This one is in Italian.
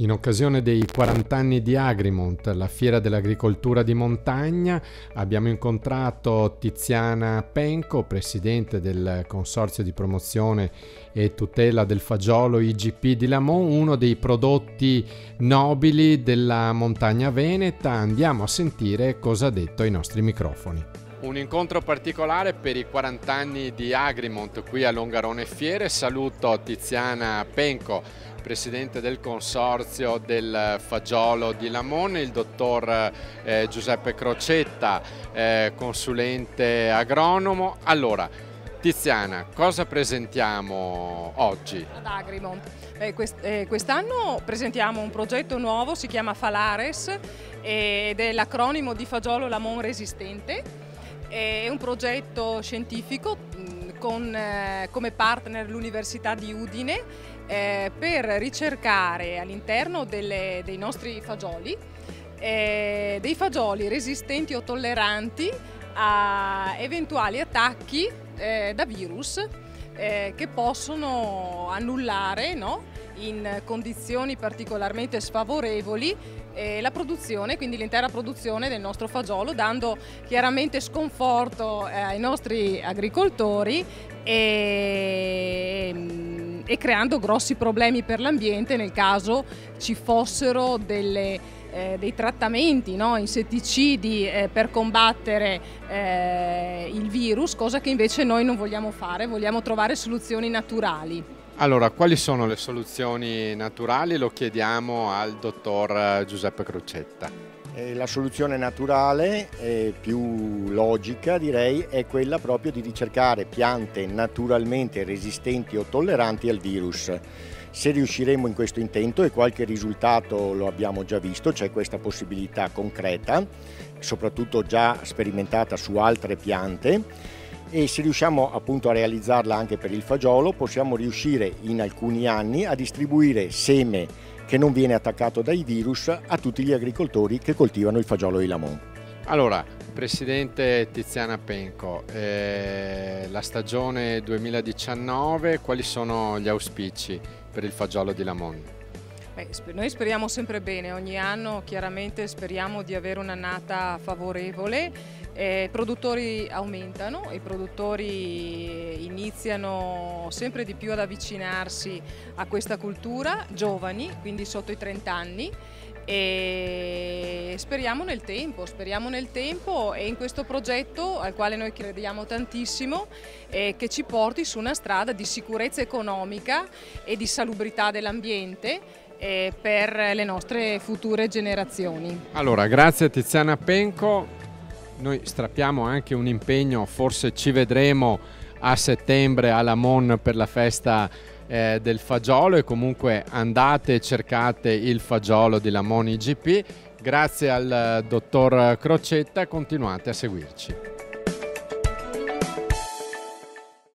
In occasione dei 40 anni di Agrimont, la fiera dell'agricoltura di montagna, abbiamo incontrato Tiziana Penco, presidente del Consorzio di promozione e tutela del fagiolo IGP di Lamon, uno dei prodotti nobili della montagna veneta. Andiamo a sentire cosa ha detto ai nostri microfoni. Un incontro particolare per i 40 anni di Agrimont qui a Longarone Fiere. Saluto Tiziana Penco, presidente del consorzio del fagiolo di Lamon, il dottor Giuseppe Crocetta, consulente agronomo. Allora, Tiziana, cosa presentiamo oggi? Ad Agrimont. Quest'anno presentiamo un progetto nuovo, si chiama Falares ed è l'acronimo di Fagiolo Lamon Resistente. È un progetto scientifico con come partner l'Università di Udine per ricercare all'interno dei nostri fagioli dei fagioli resistenti o tolleranti a eventuali attacchi da virus che possono annullare, no, in condizioni particolarmente sfavorevoli la produzione, quindi l'intera produzione del nostro fagiolo, dando chiaramente sconforto ai nostri agricoltori e creando grossi problemi per l'ambiente nel caso ci fossero dei trattamenti, no, insetticidi per combattere il virus, cosa che invece noi non vogliamo fare, vogliamo trovare soluzioni naturali. Allora, quali sono le soluzioni naturali? Lo chiediamo al dottor Giuseppe Crocetta. La soluzione naturale, più logica direi, è quella proprio di ricercare piante naturalmente resistenti o tolleranti al virus. Se riusciremo in questo intento, e qualche risultato lo abbiamo già visto, c'è questa possibilità concreta, soprattutto già sperimentata su altre piante, e se riusciamo appunto a realizzarla anche per il fagiolo, possiamo riuscire in alcuni anni a distribuire seme che non viene attaccato dai virus a tutti gli agricoltori che coltivano il fagiolo di Lamon. Allora, presidente Tiziana Penco, la stagione 2019, quali sono gli auspici per il fagiolo di Lamon? Noi speriamo sempre bene, ogni anno chiaramente speriamo di avere un'annata favorevole. I produttori aumentano, i produttori iniziano sempre di più ad avvicinarsi a questa cultura, giovani, quindi sotto i 30 anni, e speriamo nel tempo e in questo progetto al quale noi crediamo tantissimo, che ci porti su una strada di sicurezza economica e di salubrità dell'ambiente per le nostre future generazioni. Allora, grazie a Tiziana Penco. Noi strappiamo anche un impegno, forse ci vedremo a settembre a Lamon per la festa del fagiolo, e comunque andate e cercate il fagiolo di Lamon IGP. Grazie al dottor Crocetta, continuate a seguirci.